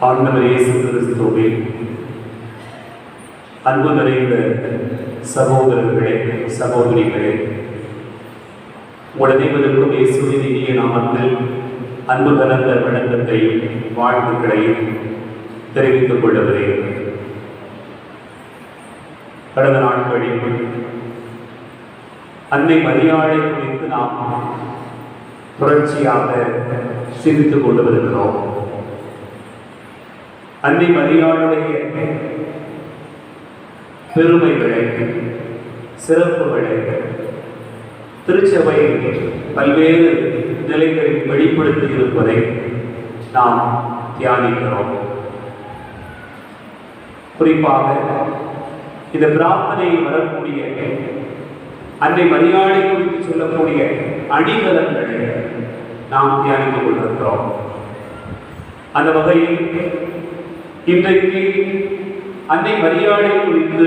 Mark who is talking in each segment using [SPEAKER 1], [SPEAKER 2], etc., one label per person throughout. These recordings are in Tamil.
[SPEAKER 1] ஆண்டவர் இயேசு கிறிஸ்துவின் அன்பு நிறைந்த சகோதரர்களே, சகோதரிகளே, உடனேவதற்கும் இயேசுவின் இனிய நாமத்தில் அன்பு கலந்த வணக்கத்தையும் வாழ்த்துக்களையும் தெரிவித்துக் கொள்ளுகிறேன். கடந்த நாட்களில் அன்னை மரியாளை குறித்து நாம் தொடர்ச்சியாக சிந்தித்துக் கொண்டு வருகிறோம். அன்னை மரியாளுடைய பெருமைகளை, சிறப்புகளை திருச்சபை பல்வேறு நிலைகளில் வெளிப்படுத்தி இருப்பதை நாம் தியானிக்கிறோம். குறிப்பாக இந்த பிரார்த்தனையில் வரக்கூடிய அன்னை மரியாளை குறித்து சொல்லக்கூடிய அணிகலன்களை நாம் தியானித்துக் கொண்டிருக்கிறோம். அந்த வகையில் இன்றைக்கு அன்னை மரியாளை குறித்து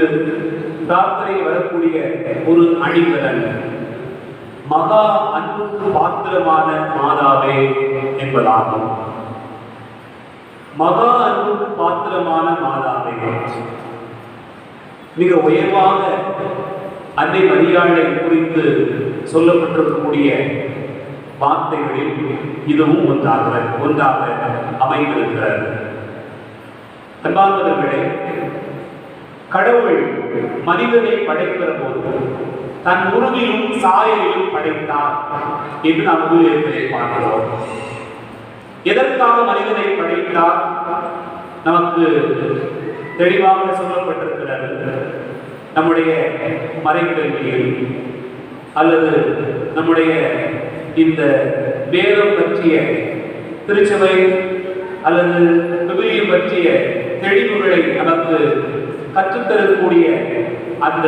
[SPEAKER 1] பிரார்த்தனை வரக்கூடிய ஒரு அணிகலன் மகா அன்புக்கு பாத்திரமான மாதாவே என்பதாகும். மகா அன்புக்கு பாத்திரமான மாதாவே, மிக உயர்வாக அன்னை மரியாளை குறித்து சொல்லப்பட்டிருக்கக்கூடிய வார்த்தைகளில் இதுவும் ஒன்றாக அமைந்திருக்கிறது. அன்பார்ந்தவர்களே, கடவுள் மனிதனை படைக்கிற போது தன் உருவிலும் சாயலிலும் படைத்தார் என்று நாம் ஊழியர்களை பார்க்கிறோம். எதற்காக மனிதனை படைத்தார் நமக்கு தெளிவாக சொல்லப்பட்டிருக்கிறது. நம்முடைய மறைக்கல்வியில் அல்லது நம்முடைய இந்த வேதம் பற்றிய திருச்சபை அல்லது விவிலியம் பற்றிய தெளிவுகளை நமக்கு கற்றுத்தரக்கூடிய அந்த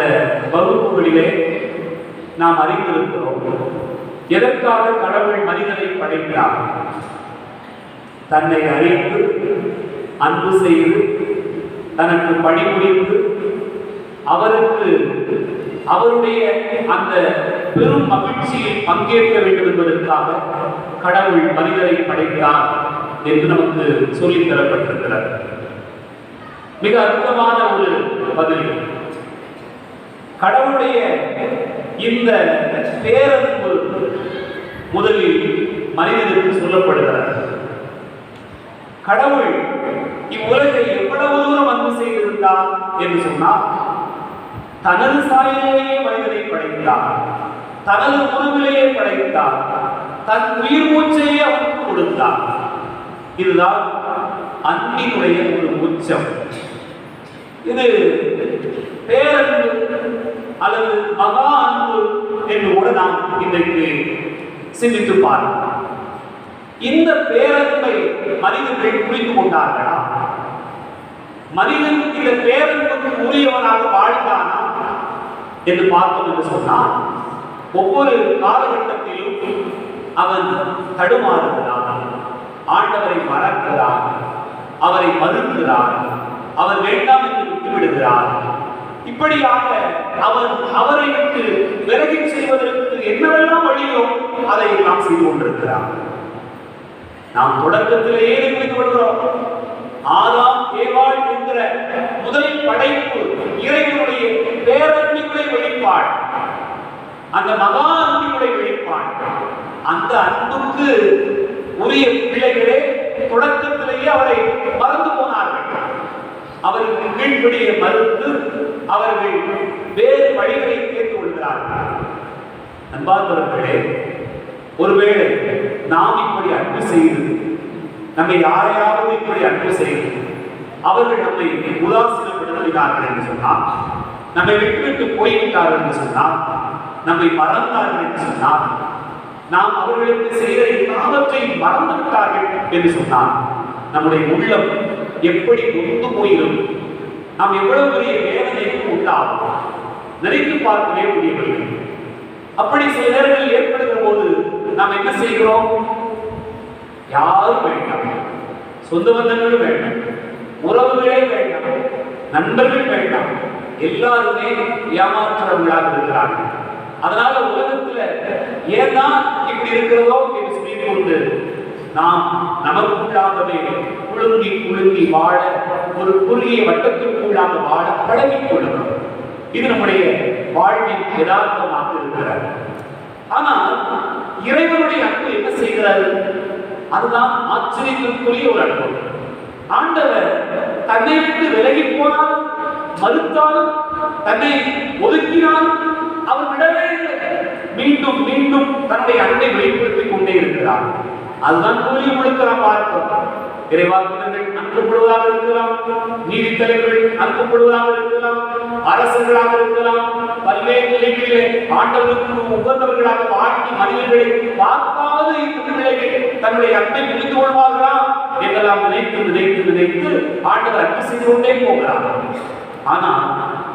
[SPEAKER 1] வகுப்புகளிலே நாம் அறிந்திருக்கிறோம். எதற்காக கடவுள் மனிதனை படைத்தார்? தன்னை அறிந்து அன்பு செய்து தனக்கு பணிபுரிந்து அவருக்கு அவருடைய அந்த பெரும் மகிழ்ச்சியில் பங்கேற்க வேண்டும் என்பதற்காக கடவுள் மனிதனை படைத்தார் என்று நமக்கு சொல்லித் தரப்பட்டிருக்கிறார். மிக அற்புதமான ஒரு பதில். கடவுளுடைய இந்த பேரன்பு முதலில் மனிதனுக்கு சொல்லப்படுகிறது. கடவுள் இவ்வுலகை எவ்வளவு தூரம் அன்பு செய்திருந்தார் என்று சொன்னால், தனது சாயலிலேயே மனிதனை படைத்தார், தனது உருவிலேயே படைத்தார், தன் உயிர் மூச்சையே அவனுக்கு கொடுத்தார். இதுதான் அன்பினுடைய ஒரு உச்சம். இது பேரன்பு அல்லது மகா அன்பு என்று கூட நாம் இன்றைக்கு சிந்தித்து பார்க்கலாம். இந்த பேரன்பை மனிதர்கள் புரிந்து கொண்டார்களா? மனிதன் இந்த பேரன்புக்கு உரியவனாக வாழ்ந்தானா என்று பார்த்தோம் என்று சொன்னால், ஒவ்வொரு காலகட்டத்திலும் அவன் தடுமாறுகிறான், ஆண்டவரை மறக்கிறான், அவரை மறுக்கிறான், அவர் வேண்டாம் என்று விட்டுவிடுகிறான். இப்படியாக அவன் அவரை விட்டு விலகி செய்வதற்கு என்னவெல்லாம் வழியோ அதை நாம் செய்து கொண்டிருக்கிறான். நாம் தொடக்கத்திலேயே புரிந்து கொள்கிறோம். ஆதாம் ஏவாள் என்கிற முதல் படைப்பு இறைவனுடைய பேரன்பினுடைய வெளிப்பாடு, அந்த மகா அன்பினுடைய வெளிப்பாடு. அந்த அன்புக்கு உரிய பிள்ளைகளே தொடக்கத்திலேயே அவரை மறந்து போனார்கள். அவருக்கு கீழ்ப்படிய மறுத்து அவர்கள் வேறு வழிகளை கேட்டுக் கொள்கிறார்கள். அன்பார்ந்தவர்களே, ஒருவேளை நாம் இப்படி அன்பு செய்து, நம்மை யாரையாவது இப்படி அன்பு செய்து அவர்கள் நம்மை உதாசீனப்படுத்தினார்கள் என்று சொன்னால், நம்மை விட்டுவிட்டு போய்விட்டார்கள் என்று சொன்னால், நம்மை மறந்தார்கள் என்று சொன்னால், நாம் அவர்களுக்கு செய்த எல்லாவற்றையும் மறந்து விட்டார்கள் என்று சொன்னால், நம்முடைய உள்ளம் எப்படி நொந்து போயிடும், நாம் எவ்வளவு பெரிய வேதனைக்கு உண்டாகும் நினைத்து பார்க்கவே முடியவில்லை. அப்படி சில நேரங்கள் ஏற்படுகிற போது நாம் என்ன செய்கிறோம்? யாரும் வேண்டாம், சொந்த பந்தங்களும் வேண்டாம், உறவுகளே வேண்டாம், நண்பர்கள் வேண்டாம், எல்லாருமே ஏமாற்றுறவர்களாக இருக்கிறார்கள். அதனால உலகத்துல ஏன் தான் இப்படி இருக்கிறதோ என்று சொல்லிக் கொண்டு நாம் நமக்குள்ளாகவே குலுங்கி குலுங்கி வாழ, ஒரு குறுகிய வட்டத்திற்குள்ளாக வாழ பழகிக் கொள்ளணும். இது நம்முடைய வாழ்வின் யதார்த்தமாக இருக்கிறார். ஆனால் இறைவனுடைய அன்பு என்ன செய்கிறார்? அதுதான் ஆச்சரியத்திற்குரிய ஒரு அன்பு. ஆண்டவர் தன்னை விட்டு விலகி போனாலும், மறுத்தாலும், தன்னை ஒதுக்கினாலும் அவர் விடவே இல்லை. மீண்டும் மீண்டும் தன்னுடைய அன்பை வெளிப்படுத்திக் கொண்டே இருக்கிறார். அதுதான் கூலி முழுக்க நாம் பார்க்கிறோம். இறைவாக்கினர்கள் அனுப்பப்படுவதாக இருக்கலாம், நீதித்தலைவர்கள் அனுப்பப்படுவதாக இருக்கலாம், அரசர்களாக இருக்கலாம், பல்வேறு நிலைகளிலே ஆண்டவருக்கு உகந்தவர்களாக வாழ்க்கை மனிதர்களை பார்க்காத நிலையில் தன்னுடைய அன்பை புரிந்து கொள்வார்களா என்றெல்லாம் நினைத்து நினைத்து நினைத்து ஆண்டவர் அன்பு செய்து கொண்டே போகிறார். ஆனால்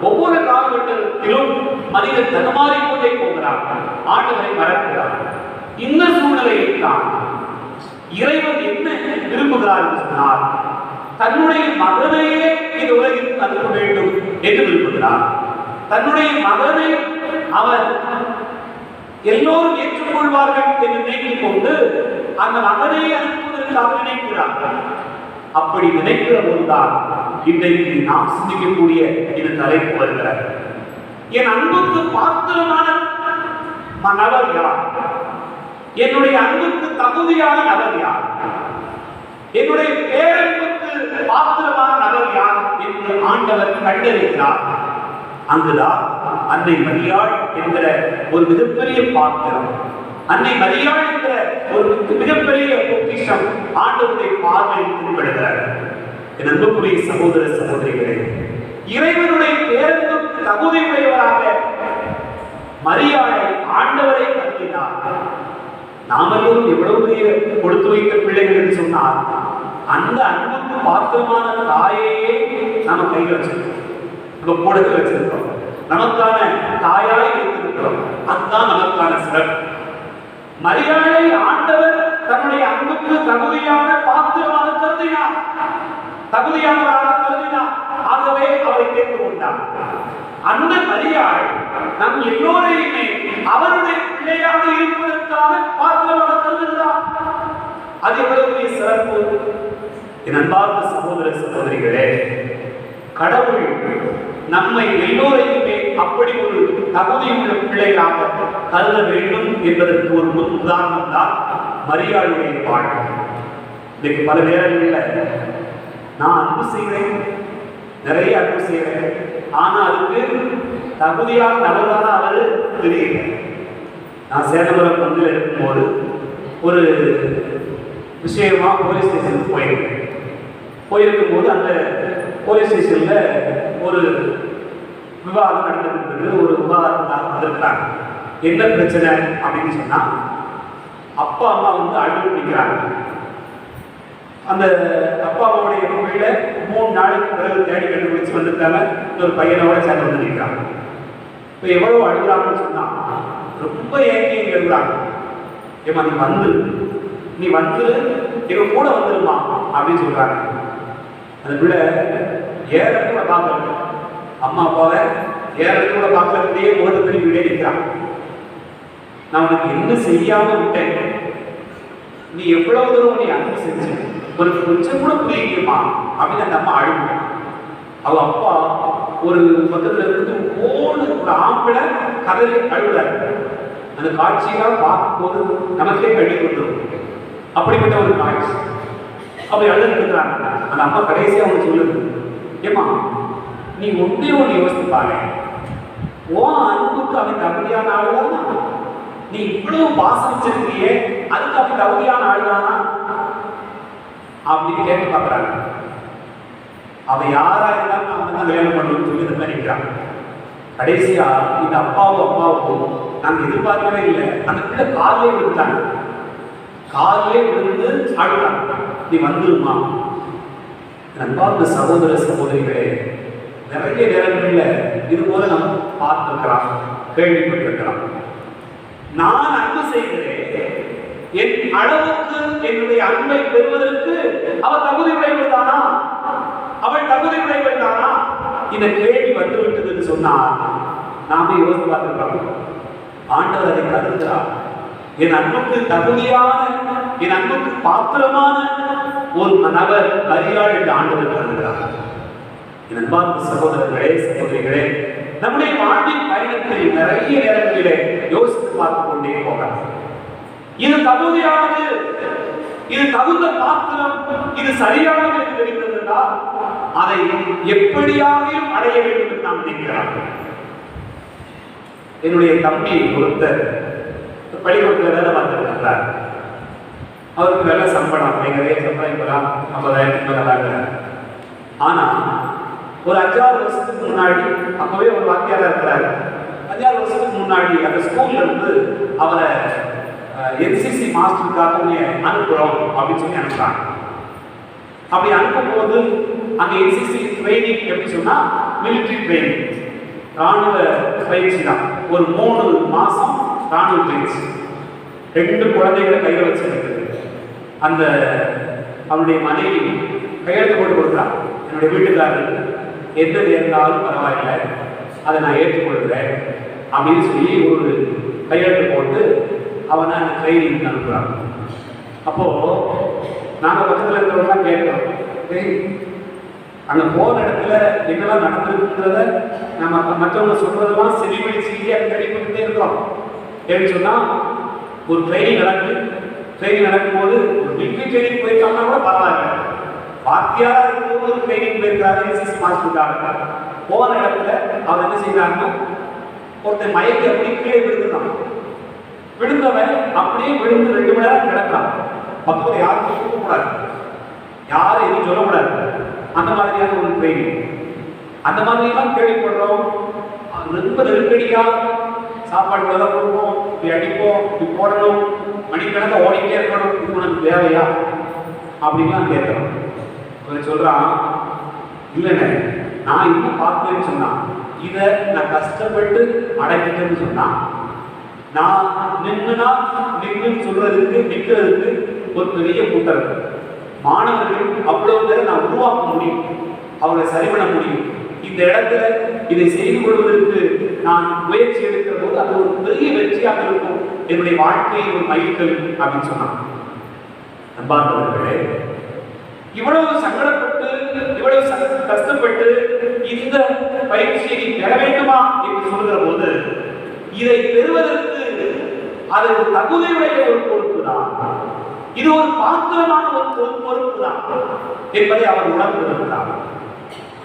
[SPEAKER 1] ஒவ்வொரு காலகட்டத்திலும் மனிதன் தடுமாறிக் கொண்டே போகிறார், ஆண்டவரை மறக்கிறார். இந்த சூழ்நிலையில் தான் இறைவன் என்ன விரும்புகிறார் என்று சொன்னார், தன்னுடைய மகனையே இந்த உலகிற்கு அனுப்ப வேண்டும் என்று விரும்புகிறார். தன்னுடைய மகனை அவர் எல்லோரும் ஏற்றுக்கொள்வார்கள் என்று நினைத்துக் கொண்டு அந்த மகனை அனுப்புவதற்காக நினைக்கிறார்கள். அப்படி நினைக்கிற போதுதான் இன்றைக்கு நாம் சிந்திக்கக்கூடிய இந்த தலைப்பு வருகிறார். என் அன்புக்கு பாத்திரமான நபர் யார்? என்னுடைய அன்புக்கு தகுதியான நபர் யார்? என்னுடைய பேரன்புக்கு பாத்திரமான நபர் யார் என்று ஆண்டவர் கண்டறிகிறார். அங்குதான் அன்னை மரியாள் என்கிற ஒரு மிகப்பெரிய பாத்திரம், அன்னை மரியாள் என்கிற ஒரு மிகப்பெரிய பொக்கிஷம் ஆண்டவருடைய பார்வையில் திரும்படுகிறார். என் அன்புக்குரிய சகோதர சகோதரிகளே, இறைவனுடைய பேரன்புக்கு தகுதி உடையவராக மரியாளை ஆண்டவரை கருதினார். நாமெல்லாம் எவ்வளவு பெரிய கொடுத்து வைத்த பிள்ளைகள் என்று சொன்னார், அந்த அன்புக்கு பாத்திரமான தாயையே நம்ம கையில் வச்சிருக்கோம், நம்ம கூடத்தில் வச்சிருக்கோம், நமக்கான தாயாய் வைத்திருக்கிறோம். அதுதான் நமக்கான சிறப்பு. மரியாதை ஆண்டவர் தன்னுடைய அன்புக்கு தகுதியான பாத்திரமாக கருதினார், தகுதியானவராக கருதினார். ஆகவே அவரை தேர்ந்து கொண்டார். அந்த மரியாள் நம் எல்லோரையுமே அவருடைய பிள்ளையாக இருப்பதற்கான பாத்திரமாக கருதுகிறார். அது எவ்வளவு சிறப்பு! என் அன்பார்ந்த சகோதர சகோதரிகளே, கடவுள் நம்மை எல்லோரையுமே அப்படி ஒரு தகுதியுள்ள பிள்ளைகளாக கருத வேண்டும் என்பதற்கு ஒரு முன் உதாரணம் தான் மரியாளுடைய வாழ்க்கை. இன்னைக்கு பல நேரங்களில் நான் அன்பு செய்கிறேன், நிறைய அன்பு செய்கிறேன், ஆனால் அதுக்கு தகுதியான நபரான அவர் தெரியல. நான் சேலபுரம் பந்தில் இருக்கும்போது ஒரு விஷயமா போலீஸ் ஸ்டேஷனுக்கு போயிருக்கும் போது அந்த போலீஸ் ஸ்டேஷன்ல ஒரு விவாதம் நடந்துட்டு, ஒரு விவாதத்துக்காக வந்திருக்கிறாங்க. என்ன பிரச்சனை அப்படின்னு சொன்னா, அப்பா அம்மா வந்து அழுது பிடிக்கிறாங்க. அந்த அப்பா அம்மாவுடைய வீட 3 நாளைக்கு பிறகு தேடி கண்டுபிடிச்சு வந்திருக்காங்க. ஒரு பையனோட சேர்ந்து வந்து நிற்கிறாங்க. இப்போ எவ்வளவு அழுகுறாங்கன்னு சொன்னா, ரொம்ப ஏங்கி எழுதுறாங்க. ஏமா நீ வந்து எங்க கூட வந்துருமா அப்படின்னு சொல்றாங்க. அந்த பிள்ளை ஏறத்து கூட பார்க்கல, அம்மா அப்பாவை ஏறத்து கூட பார்க்கறதுலேயே ஓடு திரும்பி விட நிற்கிறான். நான் உனக்கு என்ன செய்யாம விட்டேன், நீ எவ்வளவு தூரம் நீ அன்பு செஞ்சு உனக்கு கொஞ்சம் கூட புரியுமா அப்படின்னு அந்த அம்மா அழுகு. அவ அப்பா ஒரு பக்கத்துல இருந்து ஒரு ஆம்பளை கதறி அழுகுறாரு. அந்த காட்சியெல்லாம் பார்க்கும்போது நமக்கே கட்டி கொடுத்துரும். அப்படிப்பட்ட ஒரு காட்சி. அப்படி அழுது இருக்கிறாங்க. அந்த அம்மா கடைசியா அவனுக்கு சொல்லுது, ஏமா நீ ஒன்றே ஒன்று யோசித்து பாரு, ஓ அன்புக்கு அவன் தகுதியான ஆளுதானா? நீ இவ்வளவு பாசம் வச்சிருக்கியே, அதுக்கு அவன் தகுதியான ஆளுதானா அப்படின்னு கேட்டு பார்க்குறாங்க. அவன் யாரா இருந்தாலும் நான் வந்து கல்யாணம் பண்ணணும்னு சொல்லி இந்த மாதிரி நிற்கிறாங்க. கடைசியா இந்த அப்பாவும் நாங்கள் எதிர்பார்க்கவே இல்லை. அந்த பிள்ளை காலிலே விழுந்தாங்க, காலிலே விழுந்து அழுகிறாங்க, நீ வந்துருமா? அன்பார்ந்த சகோதர சகோதரிகளே, நிறைய நேரங்களில் இது போல நம்ம பார்த்துருக்கலாம், கேள்விப்பட்டிருக்கலாம். நான் அன்பு செய்கிறேன், என் அளவுக்கு என்னுடைய அன்பை பெறுவதற்கு அவள் தகுதி உடையவள்தானா, அவள் தகுதி உடையவள்தானா? இந்த கேள்வி வந்துவிட்டது என்று சொன்னால் நாமே யோசித்து பார்த்துருக்கோம். ஆண்டவர் அதை கருதுகிறார். என் அன்புக்கு தகுதியான, என் அன்புக்கு பாத்திரமான ஒரு நபர் மரியாள் என்று ஆண்டவர் கருதுகிறார். என் அன்பார்ந்த சகோதரர்களே, சகோதரிகளே, நம்முடைய வாழ்வின் பயணத்தில் நிறைய நேரங்களிலே யோசித்து பார்த்துக் கொண்டே போகலாம். இது தகுதியானது, இது தகுந்த பாத்திரம், இது சரியானது என்று தெரிந்ததென்றால் அதை எப்படியாவது அடைய வேண்டும் என்று நாம் நினைக்கிறோம். என்னுடைய தம்பி ஒருத்தர் பள்ளிக்கூடத்தில் வேலை பார்த்துருக்கிறார். அவருக்கு நல்ல சம்பளம், நிறைய சம்பளம், இப்பதான் 50,000 மேல. ஆனா ஒரு 5-6 வருஷத்துக்கு முன்னாடி, அப்பவே ஒரு வாத்தியாரா இருக்கிறாரு, 5-6 வருஷத்துக்கு முன்னாடி அந்த ஸ்கூல்ல இருந்து அவரை என்சிசி மாஸ்டருக்காக அனுப்புறோம் அப்படின்னு சொல்லி அனுப்புறாங்க. அப்படி அனுப்பும் போது அங்க என்சிசி ட்ரைனிங் எப்படி சொன்னா மிலிட்டரி ட்ரைனிங், ராணுவ பயிற்சி தான். ஒரு 3 மாசம் ராணுவ பயிற்சி. 2 குழந்தைகளை கையில வச்சிருக்கு. அந்த அவனுடைய மனைவி கையெழுத்து போட்டு கொடுக்குறான், என்னுடைய வீட்டுக்காரருக்கு எந்த நேர்ந்தாலும் பரவாயில்லை, அதை நான் ஏற்றுக்கொள்கிறேன் அப்படின்னு சொல்லி ஒரு கையெழுத்து போட்டு அவனை அந்த ட்ரைனிங் அனுப்புறாங்க. அப்போ நாங்க பக்கத்தில் இருக்கிறவங்களாம் கேட்கிறோம், அங்க போன இடத்துல என்னெல்லாம் நடந்திருக்குன்றத நம்ம மற்றவங்க சொல்றதெல்லாம் செவிவழி செய்தியா கடிப்பிட்டே இருக்கிறோம். ஏன்னு சொன்னா ஒரு ட்ரைனிங் நடக்கும்போது ஒரு மிலிட்டரி ட்ரைனிங் போயிருக்காங்கன்னா கூட பரவாயில்ல, வாத்தியாரா இருக்கும்போது ஒரு ட்ரைனிங் போயிருக்காரு, என்சிசி மாஸ்டருக்காக போன இடத்துல அவர் என்ன செய்யறாங்கன்னா ஒருத்தர் மயக்கி அப்படி கீழே விழுந்துட்டான். விழுந்தவன் அப்படியே விழுந்து 2 மணி நேரம் கிடக்கலாம். பக்கத்தில் யாரும் தூக்கக்கூடாது, யாரும் எதுவும் சொல்லக்கூடாது. அந்த மாதிரியான ஒரு ட்ரைனிங். அந்த மாதிரி எல்லாம் கேள்விப்படுறோம். ரொம்ப நெருக்கடியா சாப்பாடு வேலை கொடுப்போம், இப்படி அடிப்போம், இப்படி போடணும், மணிக்கணக்க ஓடிக்கிட்டே இருக்கணும், இது உனக்கு தேவையா அப்படின்லாம் கேட்கிறோம். சொல்றான், இல்லைண்ணே நான் இன்னும் பார்க்கலன்னு சொன்னான், இதை நான் கஷ்டப்பட்டு அடைக்கிட்டேன்னு சொன்னான். நான் நின்னு சொல்றதுக்கு நிற்கிறதுக்கு ஒரு பெரிய கூட்டம் இருக்கு. மாணவர்கள் அவ்வளவு பேரை நான் உருவாக்க முடியும், அவங்களை சரி பண்ண முடியும். இந்த இடத்துல இதை செய்து கொள்வதற்கு நான் முயற்சி எடுக்கிற போது அது ஒரு பெரிய வெற்றியாக இருக்கும், என்னுடைய வாழ்க்கையை ஒரு மைல்கல் அப்படின்னு சொன்னான். அன்பார்ந்தவர்களே, இவ்வளவு சங்கடப்பட்டு இவ்வளவு கஷ்டப்பட்டு இந்த பயிற்சியை பெற வேண்டுமா என்று சொல்கிற போது இதை பெறுவதற்கு அது ஒரு தகுதியுடைய ஒரு பொறுப்பு தான், இது ஒரு பாத்திரமான ஒரு பொறுப்பு தான் என்பதை அவர் உணர்ந்திருக்கிறார்.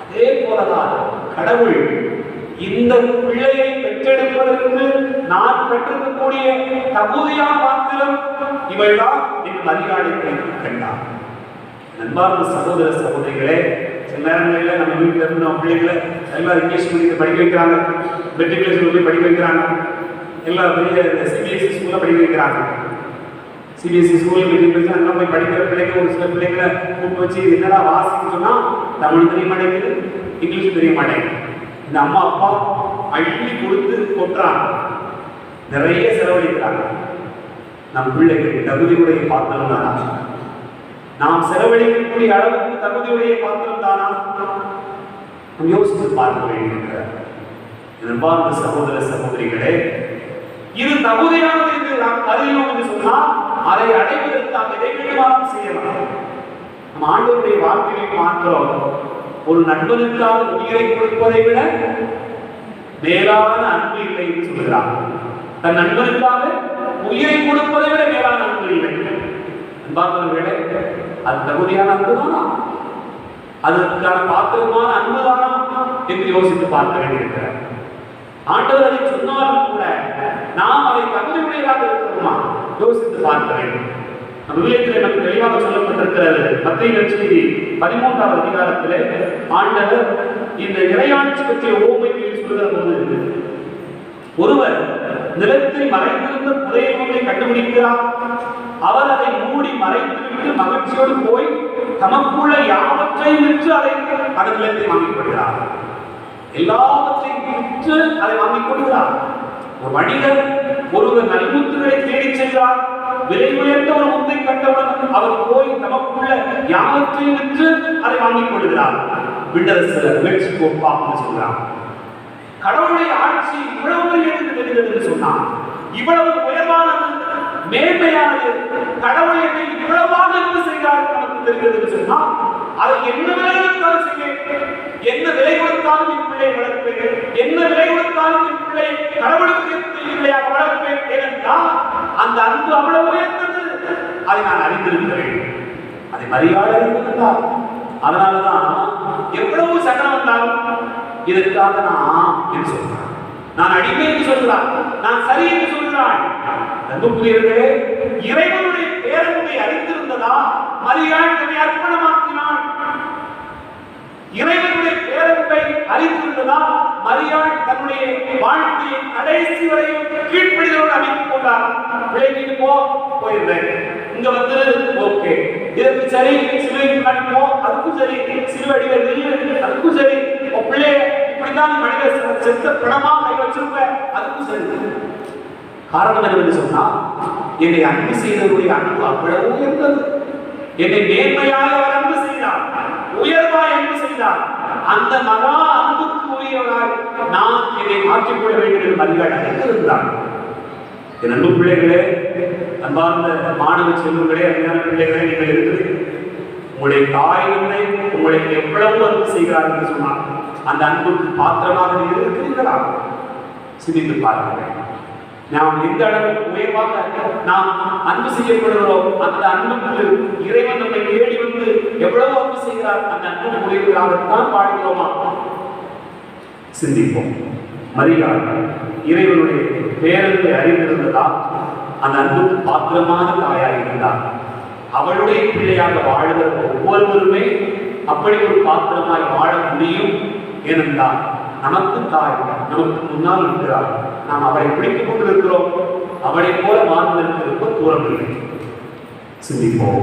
[SPEAKER 1] அதே போலதான் கடவுள் இந்த பிள்ளையை பெற்றெடுப்பதற்கு நான் பெற்றிருக்கக்கூடிய தகுதியான பாத்திரம் இவள்தான் என்று மரியாதை கண்டார். நண்பார்ந்த சகோதர சகோதரிகளே, சில நேரங்களில் நம்ம வீட்டில் இருந்து நம்ம பிள்ளைகளை எல்லாம் இங்கிலீஷ் மீடியத்தை படிக்க வைக்கிறாங்க, மெட்ரிகுலேஷன் போய் படிக்க வைக்கிறாங்க, எல்லா பெரிய சிபிஎஸ்சி ஸ்கூல்ல படிக்க வைக்கிறாங்க. சிபிஎஸ்சி ஸ்கூல் மெட்ரிகுலேஷன் எல்லாம் போய் படிக்கிற பிள்ளைங்க ஒரு சில பிள்ளைங்களை கூப்பிட்டு வச்சு என்னடா வாசின்னு சொன்னா தமிழ் தெரிய மாட்டேங்குது, இங்கிலீஷ் தெரிய மாட்டேங்குது. இந்த அம்மா அப்பா அள்ளி கொடுத்து கொட்டுறாங்க, நிறைய செலவழிக்கிறாங்க. நம் பிள்ளைகளுக்கு தகுதியுடைய பாத்திரம் தானா? நாம் செலவழிக்கக்கூடிய அளவுக்கு தகுதியுடைய பாத்திரம் தானா? நாம் யோசித்து பார்க்க வேண்டியிருக்கிறார். அன்பார்ந்த சகோதர சகோதரிகளே, இது தகுதியானது என்று நாம் கருதினோம் என்று சொன்னால் அதை அடைவதற்கு நாம் எதை வேண்டுமானாலும் செய்யலாம். நம் ஆண்டவருடைய வாழ்க்கையை பார்க்கிறோம். ஒரு நண்பனுக்காக உயிரை கொடுப்பதை விட மேலான அன்பு இல்லை என்று சொல்கிறார். தன் நண்பனுக்காக உயிரை கொடுப்பதை விட மேலான அன்பு இல்லை. அன்பார்ந்தவர்களே, அது தகுதியான அன்புதானா? அதற்கான பாத்திரமான அன்புதானா என்று யோசித்து பார்க்க வேண்டியிருக்கிறார். ஆண்டவர் அதை சொன்னாலும் கூட நாம் அதை தகுதியுடையதாக இருக்கிறோமா யோசித்து பார்க்க வேண்டும். நம்ம விவேகத்தில் நமக்கு தெளிவாக சொல்லப்பட்டிருக்கிறது. மத்தேயு நற்செய்தி 13ஆம் அதிகாரத்திலே ஆண்டவர் இந்த இறையாட்சி பற்றிய ஓமையை சொல்கிற போது, ஒருவர் நிலத்தில் மறைந்திருந்த புதையல் ஒன்றை கண்டுபிடிக்கிறார். அவர் அதை மூடி மறைத்துவிட்டு மகிழ்ச்சியோடு போய் தமக்குள்ள யாவற்றையும் விற்று அதை அந்த நிலத்தை வாங்கிக் கொள்கிறார். எல்லாவற்றையும் விற்று அதை வாங்கிக் கொள்கிறார். ஒரு மனிதர் ஒருவர் நல்முத்துகளை தேடி சென்றார். விலை உயர்ந்த ஒரு முத்தை கண்டவுடன் அவர் போய் தமக்குள்ள யாவற்றையும் விற்று அதை வாங்கிக் கொள்கிறார். விண்டரசர் வெற்றிக்கு ஒப்பாக சொல்கிறார். கடவுளுடைய ஆட்சி இவ்வளவு பெரியது தெரிந்தது என்று சொன்னார். இவ்வளவு உயர்வானது, மேன்மையானது. கடவுள் என்னை இவ்வளவாக அன்பு செய்கிறார் நமக்கு தெரிகிறது சொன்னா அதை என்ன விலை கொடுத்தாலும் செய்வேன், என்ன விலை கொடுத்தாலும் என் பிள்ளை வளர்ப்பேன், என்ன விலை கொடுத்தாலும் என் பிள்ளை கடவுளுக்கு பிள்ளையாக வளர்ப்பேன். ஏனென்றால் அந்த அன்பு அவ்வளவு உயர்ந்தது, அதை நான் அறிந்திருக்கிறேன், அதை மரியாதை அறிந்திருந்தார். அதனாலதான் எவ்வளவு சட்டம் வந்தாலும் இதற்காக நான் என்று சொல்றான், நான் அடிமை என்று சொல்றான், நான் சரி என்று சொல்றான். அன்புக்குரியவர்களே, இறைவனுடைய பேரன்பை அறிந்திருந்ததா மரியாள் தன்னை அர்ப்பணமாக்கினான். இறைவனுடைய பேரன்பை அறிந்திருந்ததா மரியாள் தன்னுடைய வாழ்க்கையை கடைசி வரையும் கீழ்ப்படிதலோடு அமைத்துக் கொண்டார். விளைவிட்டு போயிருந்தேன், இங்க வந்து ஓகே, இதற்கு சரி, சிலுவை முன்னாடி போ, அதுக்கும் சரி, சிலுவை அடிகள் நில்லு, அதுக்கும் சரி, பிள்ளை இப்படித்தான் மனித செத்த படமா கை வச்சிருப்ப, அதுக்கும் சரி. காரணம் என்னவென்று சொன்னா, என்னை அன்பு செய்தவருடைய அன்பு அவ்வளவு உயர்ந்தது. என்னை நேர்மையாக அவர் அன்பு செய்தார், உயர்வாய் அன்பு செய்தார். அந்த மகா அன்புக்கு உரியவராய் நான் என்னை மாற்றிக்கொள்ள வேண்டும் என்று மரியாதை அழைத்திருந்தார். என் அன்பு பிள்ளைகளே, அன்பார்ந்த மாணவ செல்வங்களே, அருமையான பிள்ளைகளே, நீங்கள் இருக்கிறீர்கள். உங்களுடைய தாய் தந்தை உங்களை எவ்வளவு அன்பு செய்கிறார் என்று சொன்னார், அந்த அன்புக்கு பாத்திரமாக நீங்கள் இருக்கிறீர்களா? சிந்தித்து பாருங்கள். நாம் எந்த அளவுக்கு உயர்வாக நாம் அன்பு செய்யப்படுகிறோம், அந்த அன்புக்கு இறைவன் நம்மை தேடி வந்து எவ்வளவு அன்பு செய்கிறார், அந்த அன்பு உயர்வுகளாகத்தான் பாடுகிறோமா? சிந்திப்போம். மரியாள் இறைவனுடைய பேரன்பை அறிந்திருந்ததா அந்த அன்புக்கு பாத்திரமான தாயாக இருந்தார். அவளுடைய பிள்ளையாக வாழ்கிற ஒவ்வொருவருமே அப்படி ஒரு பாத்திரமாய் வாழ முடியும். ஏனென்றால் நமக்கு தாய் நமக்கு முன்னால் இருக்கிறார், நாம் அவளை பிடித்துக் கொண்டிருக்கிறோம். அவளை போல வாழ்வதற்கு ரொம்ப தூரம் இல்லை. சிந்திப்போம்.